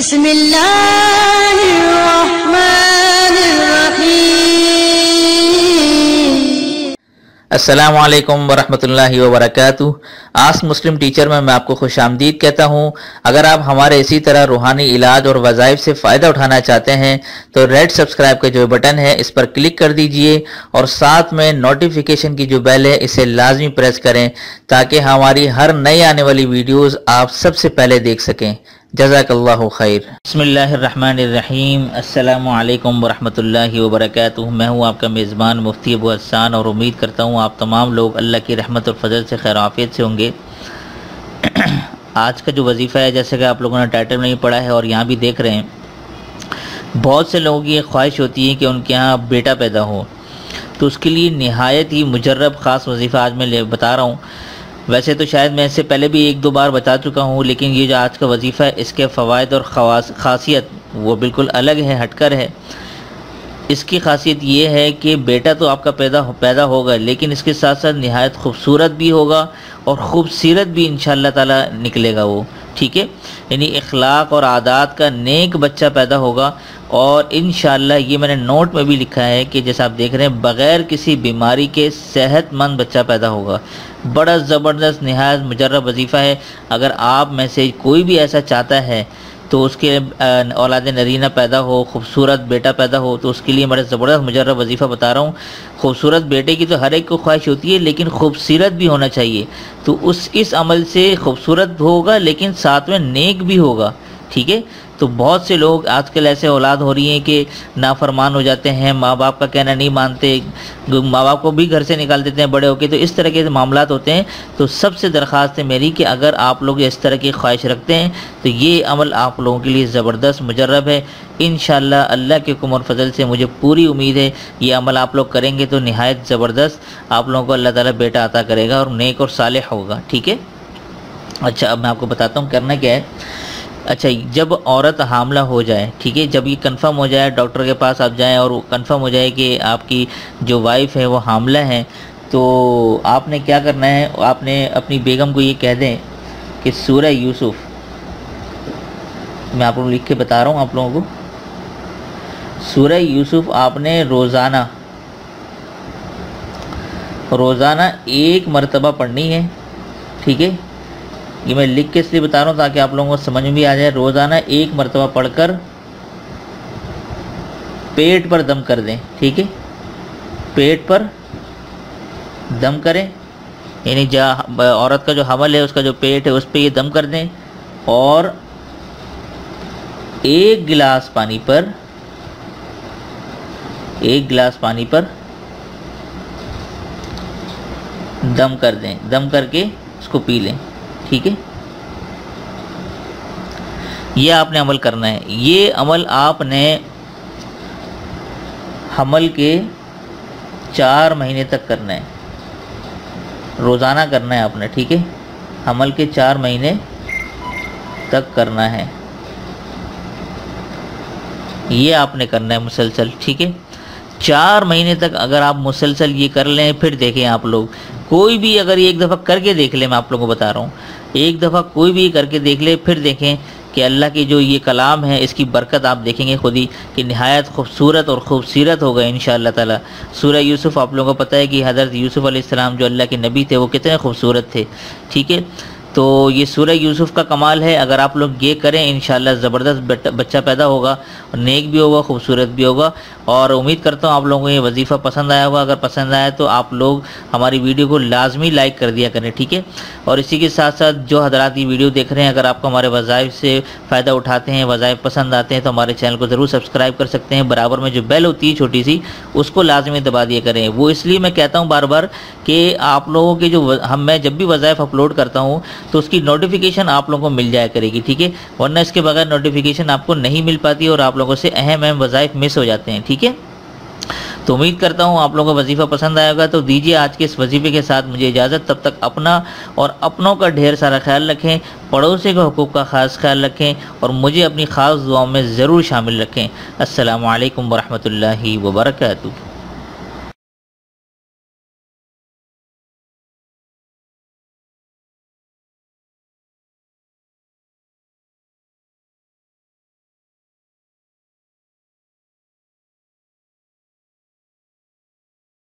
بسم اللہ الرحمن الرحیم۔ السلام علیکم ورحمۃ اللہ وبرکاتہ۔ آسک مسلم ٹیچر میں آپ کو خوش آمدید کہتا ہوں۔ اگر آپ ہمارے اسی طرح روحانی علاج اور وظائف سے فائدہ اٹھانا چاہتے ہیں تو ریڈ سبسکرائب کا جو بٹن ہے اس پر کلک کر دیجئے اور ساتھ میں نوٹیفیکیشن کی جو بیل ہے اسے لازمی پریس کریں تاکہ ہماری ہر نئی آنے والی ویڈیوز آپ سب سے پہلے دیکھ سکیں۔ جزاک اللہ خیر۔ بسم اللہ الرحمن الرحیم۔ السلام علیکم ورحمۃ اللہ وبرکاتہ۔ میں ہوں آپ کا میزبان مفتی ابو حسان اور امید کرتا ہوں آپ تمام لوگ اللہ کی رحمت اور فضل سے خیر عافیت سے ہوں گے۔ آج کا جو وظیفہ ہے جیسے کہ آپ لوگوں نے ٹائٹل میں ہی پڑھا ہے اور یہاں بھی دیکھ رہے ہیں، بہت سے لوگوں کی یہ خواہش ہوتی ہے کہ ان کے ہاں بیٹا پیدا ہو، تو اس کے لیے نہایت ہی مجرب خاص وظیفہ آج میں بتا رہا ہوں۔ ویسے تو شاید میں اس سے پہلے بھی ایک دو بار بتا چکا ہوں، لیکن یہ جو آج کا وظیفہ ہے اس کے فوائد اور خاصیت وہ بالکل الگ ہے، ہٹ کر ہے۔ اس کی خاصیت یہ ہے کہ بیٹا تو آپ کا پیدا ہوگا، لیکن اس کے ساتھ ساتھ نہایت خوبصورت بھی ہوگا اور خوبصورت بھی انشاءاللہ تعالی نکلے گا وہ، ٹھیک ہے؟ یعنی اخلاق اور عادات کا نیک بچہ پیدا ہوگا، اور انشاءاللہ یہ میں نے نوٹ میں بھی لکھا ہے کہ جیسا آپ دیکھ رہے ہیں بغیر کسی بیماری کے صحت مند بچہ پیدا ہوگا۔ بڑا زبردست نہایت مجرب وظیفہ ہے۔ اگر آپ میں سے کوئی بھی ایسا چاہتا ہے تو اس کے اولاد نرینہ پیدا ہو، خوبصورت بیٹا پیدا ہو، تو اس کے لیے بڑا زبردست مجرب وظیفہ بتا رہا ہوں۔ خوبصورت بیٹے کی تو ہر ایک کو خواہش ہوتی ہے، لیکن خوبصورت بھی ہونا چاہیے، تو اس عمل سے خوبصورت ہوگا لیکن ساتھ میں نیک بھی ہوگا، ٹھیک ہے؟ تو بہت سے لوگ آج کل ایسے اولاد ہو رہی ہیں کہ نافرمان ہو جاتے ہیں، ماں باپ کا کہنا نہیں مانتے، ماں باپ کو بھی گھر سے نکال دیتے ہیں بڑے ہو کے، تو اس طرح کے معاملات ہوتے ہیں۔ تو سب سے درخواست ہے میری کہ اگر آپ لوگ اس طرح کی خواہش رکھتے ہیں تو یہ عمل آپ لوگوں کے لیے زبردست مجرب ہے۔ انشاءاللہ اللہ کے حکم اور فضل سے مجھے پوری امید ہے یہ عمل آپ لوگ کریں گے تو نہایت زبردست آپ لوگوں کو اللہ تعالیٰ بیٹا عطا کرے گا اور نیک اور صالح ہوگا، ٹھیک ہے؟ اچھا، اب میں آپ کو بتاتا ہوں کرنا کیا ہے۔ اچھا، جب عورت حاملہ ہو جائے، ٹھیک ہے، جب یہ کنفرم ہو جائے، ڈاکٹر کے پاس آپ جائیں اور کنفرم ہو جائے کہ آپ کی جو وائف ہے وہ حاملہ ہے، تو آپ نے کیا کرنا ہے، آپ نے اپنی بیگم کو یہ کہہ دیں کہ سورہ یوسف، میں آپ کو لکھ کے بتا رہا ہوں آپ لوگوں کو، سورہ یوسف آپ نے روزانہ ایک مرتبہ پڑھنی ہے، ٹھیک ہے؟ یہ میں لکھ کے اس لیے بتا رہا ہوں تاکہ آپ لوگوں کو سمجھ میں بھی آ جائے۔ روزانہ ایک مرتبہ پڑھ کر پیٹ پر دم کر دیں، ٹھیک ہے؟ پیٹ پر دم کریں، یعنی عورت کا جو حمل ہے اس کا جو پیٹ ہے اس پہ یہ دم کر دیں، اور ایک گلاس پانی پر دم کر دیں، دم کر کے اس کو پی لیں، ٹھیک ہے؟ یہ آپ نے عمل کرنا ہے۔ یہ عمل آپ نے حمل کے 4 مہینے تک کرنا ہے، روزانہ کرنا ہے آپ نے، ٹھیک ہے؟ حمل کے 4 مہینے تک کرنا ہے، یہ آپ نے کرنا ہے مسلسل، ٹھیک ہے؟ 4 مہینے تک اگر آپ مسلسل یہ کر لیں، پھر دیکھیں آپ لوگ کوئی بھی اگر ایک دفعہ کر کے دیکھ لیں، میں آپ لوگوں کو بتا رہا ہوں، ایک دفعہ کوئی بھی کر کے دیکھ لے، پھر دیکھیں کہ اللہ کی جو یہ کلام ہے اس کی برکت آپ دیکھیں گے خود ہی کہ نہایت خوبصورت اور خوبصورت ہوگا انشاءاللہ تعالی۔ سورہ یوسف آپ لوگوں کو پتہ ہے کہ حضرت یوسف علیہ السلام جو اللہ کے نبی تھے وہ کتنے خوبصورت تھے، ٹھیک ہے؟ تو یہ سورہ یوسف کا کمال ہے، اگر آپ لوگ یہ کریں انشاءاللہ زبردست بچہ پیدا ہوگا، اور نیک بھی ہوگا، خوبصورت بھی ہوگا۔ اور امید کرتا ہوں آپ لوگوں کو یہ وظیفہ پسند آیا ہوگا۔ اگر پسند آیا تو آپ لوگ ہماری ویڈیو کو لازمی لائک کر دیا کریں، ٹھیک ہے؟ اور اسی کے ساتھ ساتھ جو حضرات یہ ویڈیو دیکھ رہے ہیں، اگر آپ کو ہمارے وظائف سے فائدہ اٹھاتے ہیں، وظائف پسند آتے ہیں، تو ہمارے چینل کو ضرور سبسکرائب کر سکتے ہیں۔ برابر میں جو بیل ہوتی ہے چھوٹی سی، اس کو لازمی دبا دیا کریں۔ وہ اس لیے میں کہتا ہوں بار بار کہ آپ لوگوں کے میں جب بھی وظائف اپلوڈ کرتا ہوں تو اس کی نوٹیفیکیشن آپ لوگوں کو مل جایا کرے گی، ٹھیک ہے؟ ورنہ اس کے بغیر نوٹیفیکیشن آپ کو نہیں مل پاتی اور آپ لوگوں سے اہم وظائف مس ہو جاتے ہیں، ٹھیک ہے؟ تو امید کرتا ہوں آپ لوگوں کو وظیفہ پسند آئے گا۔ تو دیجیے آج کے اس وظیفے کے ساتھ مجھے اجازت، تب تک اپنا اور اپنوں کا ڈھیر سارا خیال رکھیں، پڑوسی کے حقوق کا خاص خیال رکھیں، اور مجھے اپنی خاص دعاؤں میں ضرور شامل رکھیں۔ السلام علیکم ورحمۃ اللہ وبرکاتہ۔